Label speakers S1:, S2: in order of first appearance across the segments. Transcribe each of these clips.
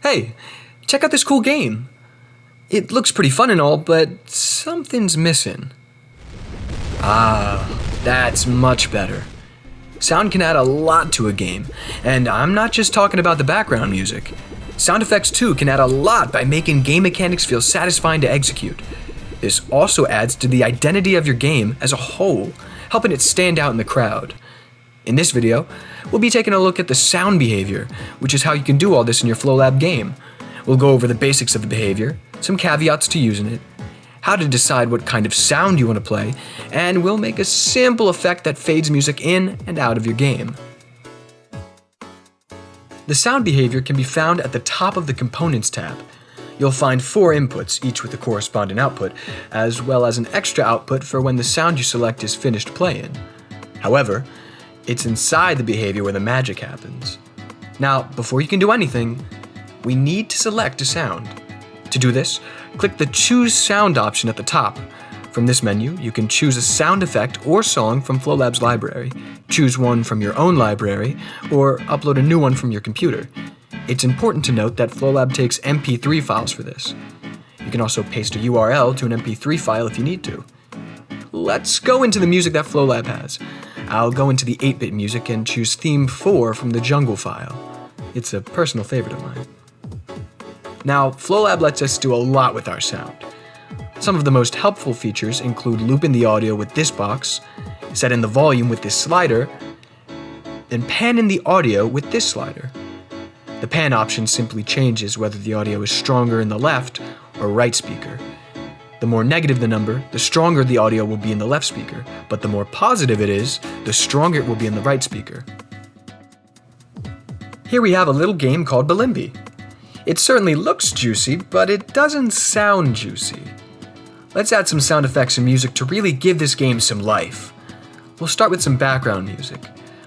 S1: Hey, check out this cool game. It looks pretty fun and all, but something's missing. Ah, that's much better. Sound can add a lot to a game, and I'm not just talking about the background music. Sound effects too can add a lot by making game mechanics feel satisfying to execute. This also adds to the identity of your game as a whole, helping it stand out in the crowd. In this video, we'll be taking a look at the sound behavior, which is how you can do all this in your Flowlab game. We'll go over the basics of the behavior, some caveats to using it, how to decide what kind of sound you want to play, and we'll make a simple effect that fades music in and out of your game. The sound behavior can be found at the top of the Components tab. You'll find 4 inputs, each with a corresponding output, as well as an extra output for when the sound you select is finished playing. However, it's inside the behavior where the magic happens. Now, before you can do anything, we need to select a sound. To do this, click the Choose Sound option at the top. From this menu, you can choose a sound effect or song from Flowlab's library, choose one from your own library, or upload a new one from your computer. It's important to note that Flowlab takes MP3 files for this. You can also paste a URL to an MP3 file if you need to. Let's go into the music that Flowlab has. I'll go into the 8-bit music and choose Theme 4 from the Jungle file. It's a personal favorite of mine. Now, Flowlab lets us do a lot with our sound. Some of the most helpful features include looping the audio with this box, setting the volume with this slider, and panning the audio with this slider. The pan option simply changes whether the audio is stronger in the left or right speaker. The more negative the number, the stronger the audio will be in the left speaker, but the more positive it is, the stronger it will be in the right speaker. Here we have a little game called Bilimbi. It certainly looks juicy, but it doesn't sound juicy. Let's add some sound effects and music to really give this game some life. We'll start with some background music.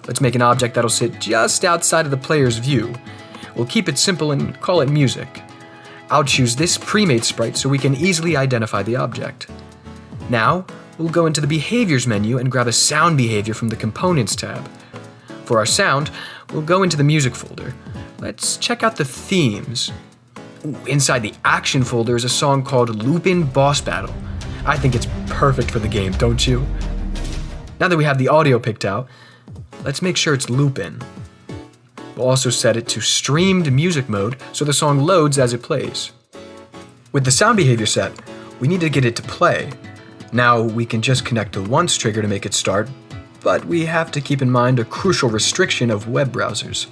S1: Let's make an object that'll sit just outside of the player's view. We'll keep it simple and call it music. I'll choose this pre-made sprite so we can easily identify the object. Now, we'll go into the Behaviors menu and grab a sound behavior from the Components tab. For our sound, we'll go into the Music folder. Let's check out the themes. Inside the Action folder is a song called Loopin' Boss Battle. I think it's perfect for the game, don't you? Now that we have the audio picked out, let's make sure it's loopin'. We'll also set it to streamed music mode so the song loads as it plays. With the sound behavior set, we need to get it to play. Now we can just connect the once trigger to make it start, but we have to keep in mind a crucial restriction of web browsers.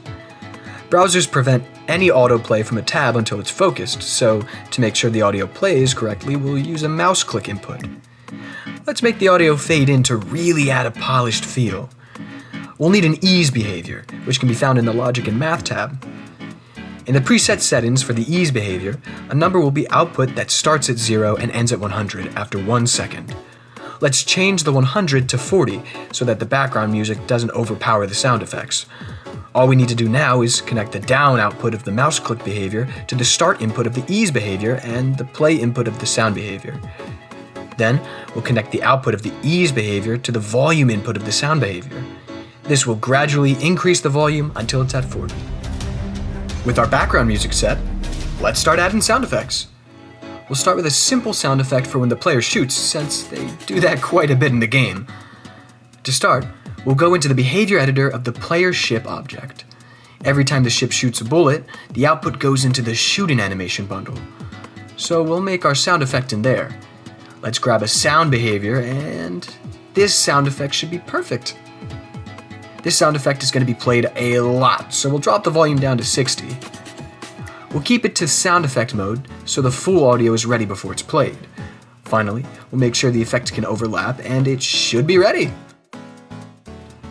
S1: Browsers prevent any autoplay from a tab until it's focused, so to make sure the audio plays correctly, we'll use a mouse click input. Let's make the audio fade in to really add a polished feel. We'll need an ease behavior, which can be found in the Logic and Math tab. In the preset settings for the ease behavior, a number will be output that starts at 0 and ends at 100 after 1 second. Let's change the 100 to 40 so that the background music doesn't overpower the sound effects. All we need to do now is connect the down output of the mouse click behavior to the start input of the ease behavior and the play input of the sound behavior. Then, we'll connect the output of the ease behavior to the volume input of the sound behavior. This will gradually increase the volume until it's at 40. With our background music set, let's start adding sound effects. We'll start with a simple sound effect for when the player shoots, since they do that quite a bit in the game. To start, we'll go into the behavior editor of the player ship object. Every time the ship shoots a bullet, the output goes into the shooting animation bundle. So we'll make our sound effect in there. Let's grab a sound behavior, and this sound effect should be perfect. This sound effect is going to be played a lot, so we'll drop the volume down to 60. We'll keep it to sound effect mode so the full audio is ready before it's played. Finally, we'll make sure the effects can overlap, and it should be ready.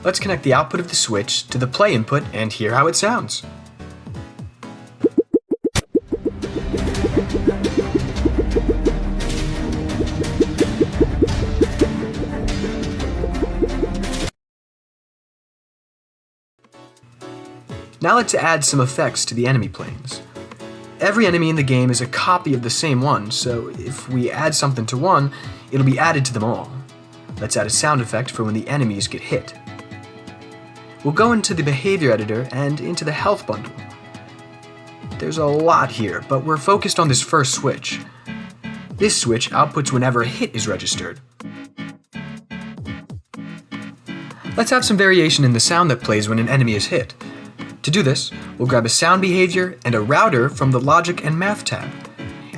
S1: Let's connect the output of the switch to the play input and hear how it sounds. Now let's add some effects to the enemy planes. Every enemy in the game is a copy of the same one, so if we add something to one, it'll be added to them all. Let's add a sound effect for when the enemies get hit. We'll go into the behavior editor and into the health bundle. There's a lot here, but we're focused on this first switch. This switch outputs whenever a hit is registered. Let's have some variation in the sound that plays when an enemy is hit. To do this, we'll grab a sound behavior and a router from the Logic and Math tab.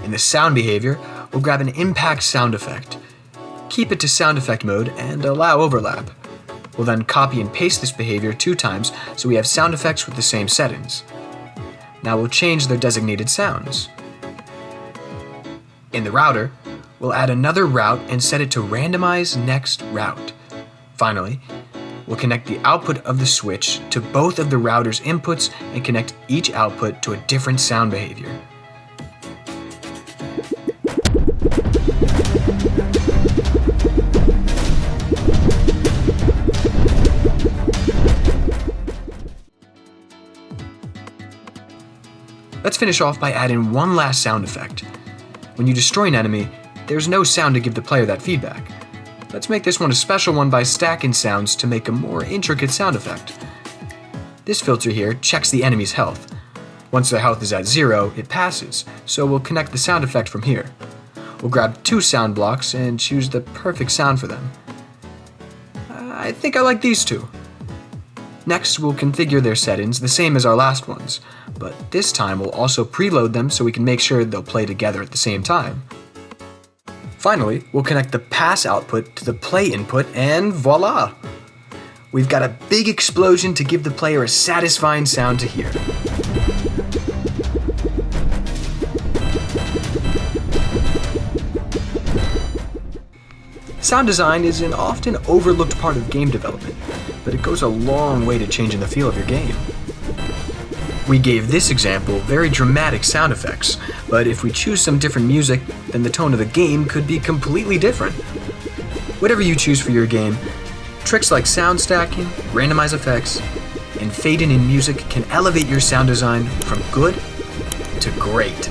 S1: In the sound behavior, we'll grab an impact sound effect. Keep it to sound effect mode and allow overlap. We'll then copy and paste this behavior 2 times so we have sound effects with the same settings. Now we'll change their designated sounds. In the router, we'll add another route and set it to randomize next route. Finally, we'll connect the output of the switch to both of the router's inputs and connect each output to a different sound behavior. Let's finish off by adding one last sound effect. When you destroy an enemy, there's no sound to give the player that feedback. Let's make this one a special one by stacking sounds to make a more intricate sound effect. This filter here checks the enemy's health. Once their health is at 0, it passes, so we'll connect the sound effect from here. We'll grab 2 sound blocks and choose the perfect sound for them. I think I like these 2. Next, we'll configure their settings the same as our last ones, but this time we'll also preload them so we can make sure they'll play together at the same time. Finally, we'll connect the pass output to the play input and voila! We've got a big explosion to give the player a satisfying sound to hear. Sound design is an often overlooked part of game development, but it goes a long way to changing the feel of your game. We gave this example very dramatic sound effects, but if we choose some different music, then the tone of the game could be completely different. Whatever you choose for your game, tricks like sound stacking, randomize effects, and fading in music can elevate your sound design from good to great.